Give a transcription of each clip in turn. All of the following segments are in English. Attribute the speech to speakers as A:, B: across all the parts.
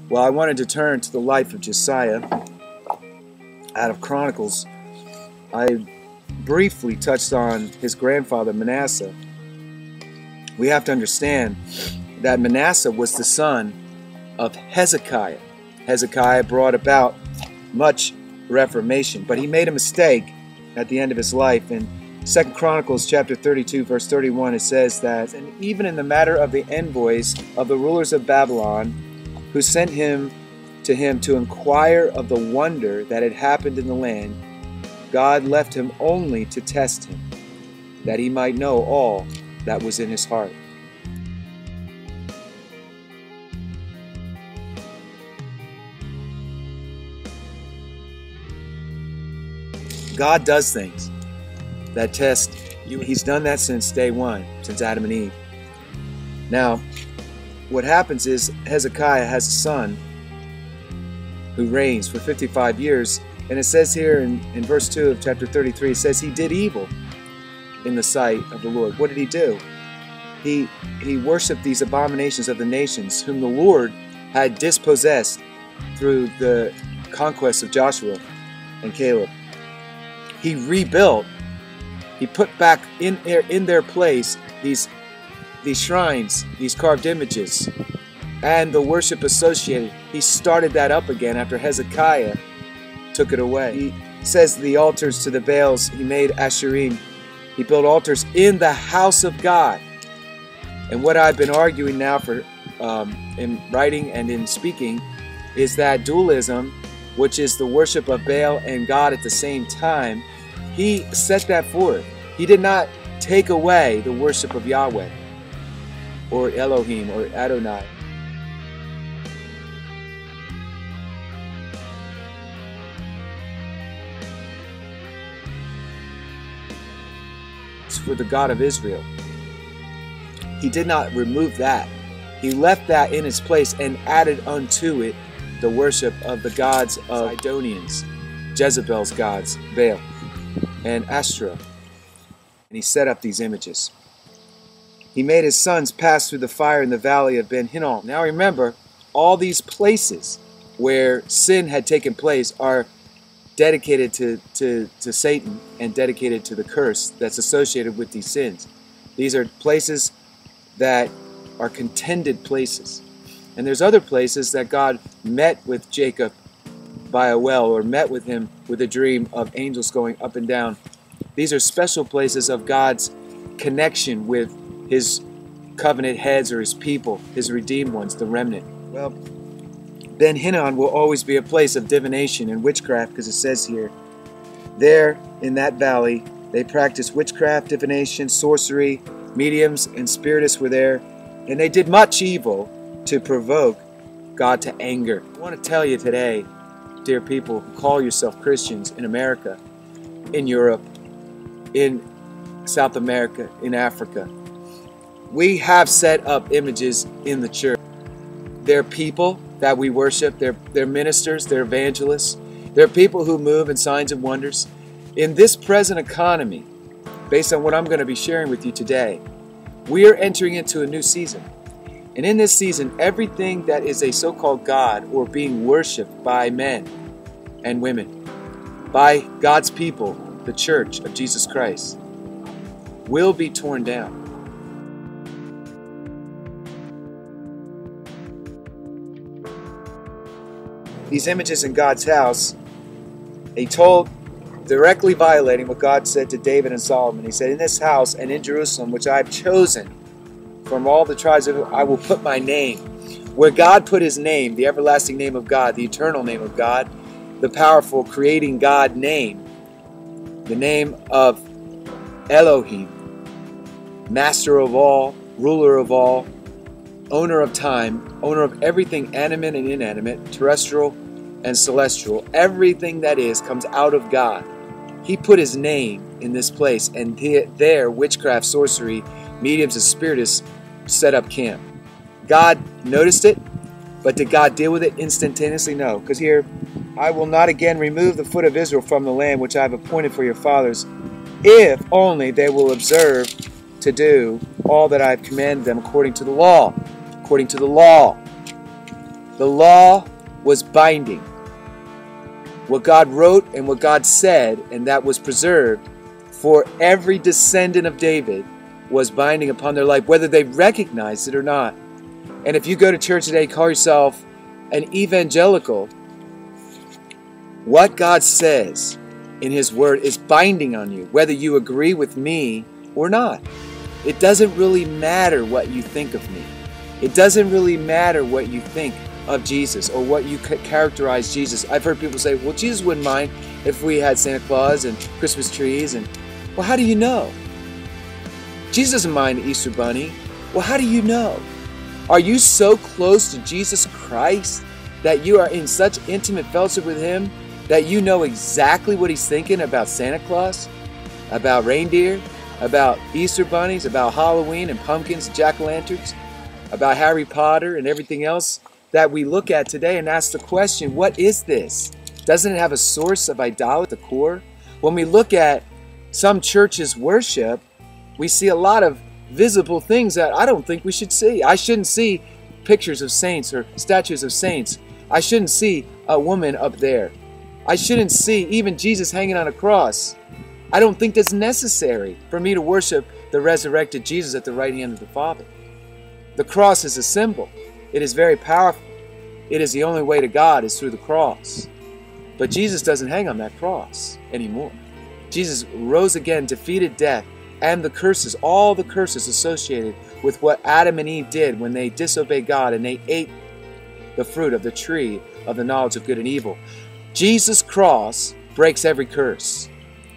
A: Well, I wanted to turn to the life of Josiah out of Chronicles. I briefly touched on his grandfather Manasseh. We have to understand that Manasseh was the son of Hezekiah. Hezekiah brought about much reformation, but he made a mistake at the end of his life. In 2 Chronicles chapter 32 verse 31, it says that, "And even in the matter of the envoys of the rulers of Babylon, who sent him to inquire of the wonder that had happened in the land, God left him only to test him, that he might know all that was in his heart." God does things that test you. He's done that since day one, since Adam and Eve. Now, what happens is Hezekiah has a son who reigns for 55 years. And it says here in verse 2 of chapter 33, it says he did evil in the sight of the Lord. What did he do? He worshiped these abominations of the nations whom the Lord had dispossessed through the conquest of Joshua and Caleb. He rebuilt, he put back in their place these shrines, these carved images, and the worship associated. He started that up again after Hezekiah took it away. He says the altars to the Baals, he made Asherim. He built altars in the house of God. And what I've been arguing now for in writing and in speaking is that dualism, which is the worship of Baal and God at the same time, he set that forth. He did not take away the worship of Yahweh or Elohim or Adonai. For the God of Israel. He did not remove that. He left that in its place and added unto it the worship of the gods of Sidonians, Jezebel's gods, Baal and Ashtoreth. And he set up these images. He made his sons pass through the fire in the valley of Ben Hinnom. Now remember, all these places where sin had taken place are dedicated to Satan and dedicated to the curse that's associated with these sins. These are places that are contended places. And there's other places that God met with Jacob by a well, or met with him with a dream of angels going up and down. These are special places of God's connection with his covenant heads, or his people, his redeemed ones, the remnant. Well, Ben Hinnom will always be a place of divination and witchcraft, because it says here, there in that valley, they practiced witchcraft, divination, sorcery, mediums, and spiritists were there, and they did much evil to provoke God to anger. I want to tell you today, dear people who call yourself Christians in America, in Europe, in South America, in Africa, we have set up images in the church. They're people that we worship, they're ministers, they're evangelists, they're people who move in signs and wonders. In this present economy, based on what I'm going to be sharing with you today, we are entering into a new season. And in this season, everything that is a so-called God, or being worshipped by men and women, by God's people, the church of Jesus Christ, will be torn down. These images in God's house, he told, directly violating what God said to David and Solomon. He said, in this house and in Jerusalem, which I have chosen from all the tribes of Israel, I will put my name. Where God put his name, the everlasting name of God, the eternal name of God, the powerful creating God name, the name of Elohim, master of all, ruler of all, owner of time, owner of everything animate and inanimate, terrestrial and celestial, everything that is comes out of God. He put his name in this place, and there witchcraft, sorcery, mediums, and spiritists set up camp. God noticed it, but did God deal with it instantaneously? No, because here, I will not again remove the foot of Israel from the land which I have appointed for your fathers, if only they will observe to do all that I have commanded them according to the law. According to the law. The law was binding. What God wrote and what God said, and that was preserved for every descendant of David, was binding upon their life, whether they recognized it or not. And if you go to church today, call yourself an evangelical, what God says in His Word is binding on you, whether you agree with me or not. It doesn't really matter what you think of me. It doesn't really matter what you think of Jesus or what you characterize Jesus. I've heard people say, well, Jesus wouldn't mind if we had Santa Claus and Christmas trees. And well, how do you know? Jesus doesn't mind the Easter Bunny. Well, how do you know? Are you so close to Jesus Christ that you are in such intimate fellowship with Him that you know exactly what He's thinking about Santa Claus, about reindeer, about Easter bunnies, about Halloween and pumpkins and jack-o'-lanterns, about Harry Potter and everything else that we look at today and ask the question, what is this? Doesn't it have a source of idolatry at the core? When we look at some churches' worship, we see a lot of visible things that I don't think we should see. I shouldn't see pictures of saints or statues of saints. I shouldn't see a woman up there. I shouldn't see even Jesus hanging on a cross. I don't think that's necessary for me to worship the resurrected Jesus at the right hand of the Father. The cross is a symbol. It is very powerful. It is the only way to God is through the cross. But Jesus doesn't hang on that cross anymore. Jesus rose again, defeated death, and the curses, all the curses associated with what Adam and Eve did when they disobeyed God and they ate the fruit of the tree of the knowledge of good and evil. Jesus' cross breaks every curse.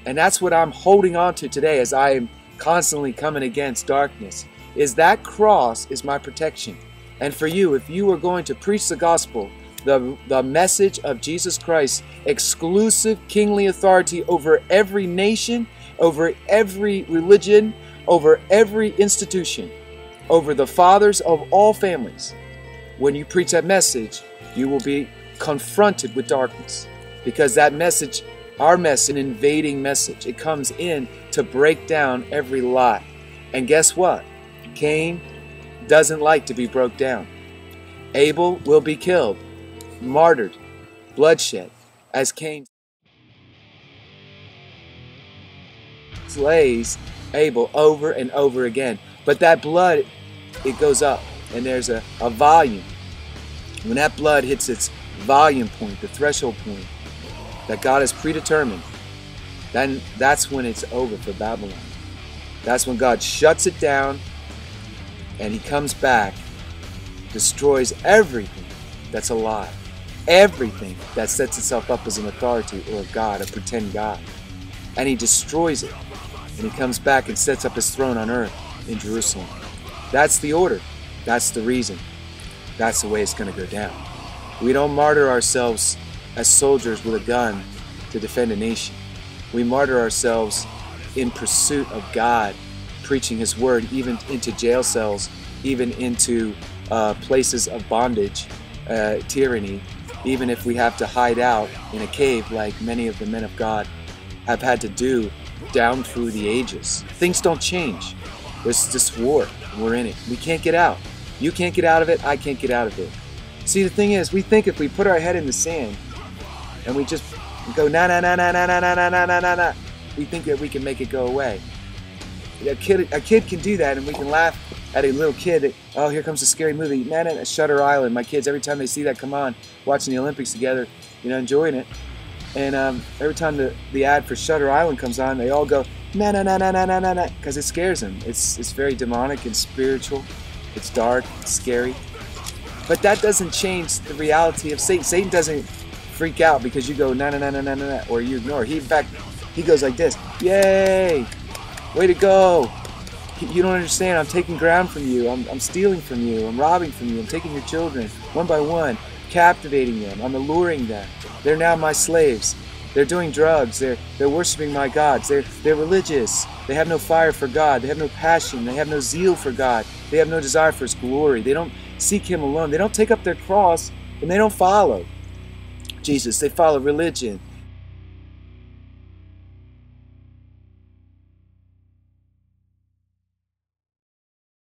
A: And that's what I'm holding on to today as I am constantly coming against darkness, is that cross is my protection. And for you, if you are going to preach the gospel, the message of Jesus Christ, exclusive kingly authority over every nation, over every religion, over every institution, over the fathers of all families. When you preach that message, you will be confronted with darkness, because that message, our message, an invading message. It comes in to break down every lie. And guess what? Cain doesn't like to be broke down. Abel will be killed, martyred, bloodshed, as Cain slays Abel over and over again. But that blood, it goes up, and there's a volume. When that blood hits its volume point, the threshold point that God has predetermined, then that's when it's over for Babylon. That's when God shuts it down, and He comes back, destroys everything that's alive, everything that sets itself up as an authority or a God, a pretend God. And He destroys it. And He comes back and sets up His throne on earth in Jerusalem. That's the order. That's the reason. That's the way it's going to go down. We don't martyr ourselves as soldiers with a gun to defend a nation. We martyr ourselves in pursuit of God, preaching His word, even into jail cells, even into places of bondage, tyranny, even if we have to hide out in a cave like many of the men of God have had to do down through the ages. Things don't change. There's this war. We're in it. We can't get out. You can't get out of it. I can't get out of it. See, the thing is, we think if we put our head in the sand and we just go na na na na na na na na na na na, we think that we can make it go away. A kid can do that, and we can laugh at a little kid that, oh, here comes a scary movie. Man, Shutter Island. My kids, every time they see that come on, watching the Olympics together, enjoying it. And every time the ad for Shutter Island comes on, they all go na na na na na na na na, because it scares them. It's very demonic and spiritual. It's dark. It's scary. But that doesn't change the reality of Satan. Satan doesn't freak out because you go na na na na na na, or you ignore. In fact, he goes like this: "Yay! Way to go! You don't understand. I'm taking ground from you. I'm stealing from you. I'm robbing from you. I'm taking your children one by one, captivating them. I'm alluring them. They're now my slaves. They're doing drugs. They're worshiping my gods. They're religious. They have no fire for God. They have no passion. They have no zeal for God. They have no desire for His glory. They don't seek Him alone. They don't take up their cross, and they don't follow Jesus. They follow religion.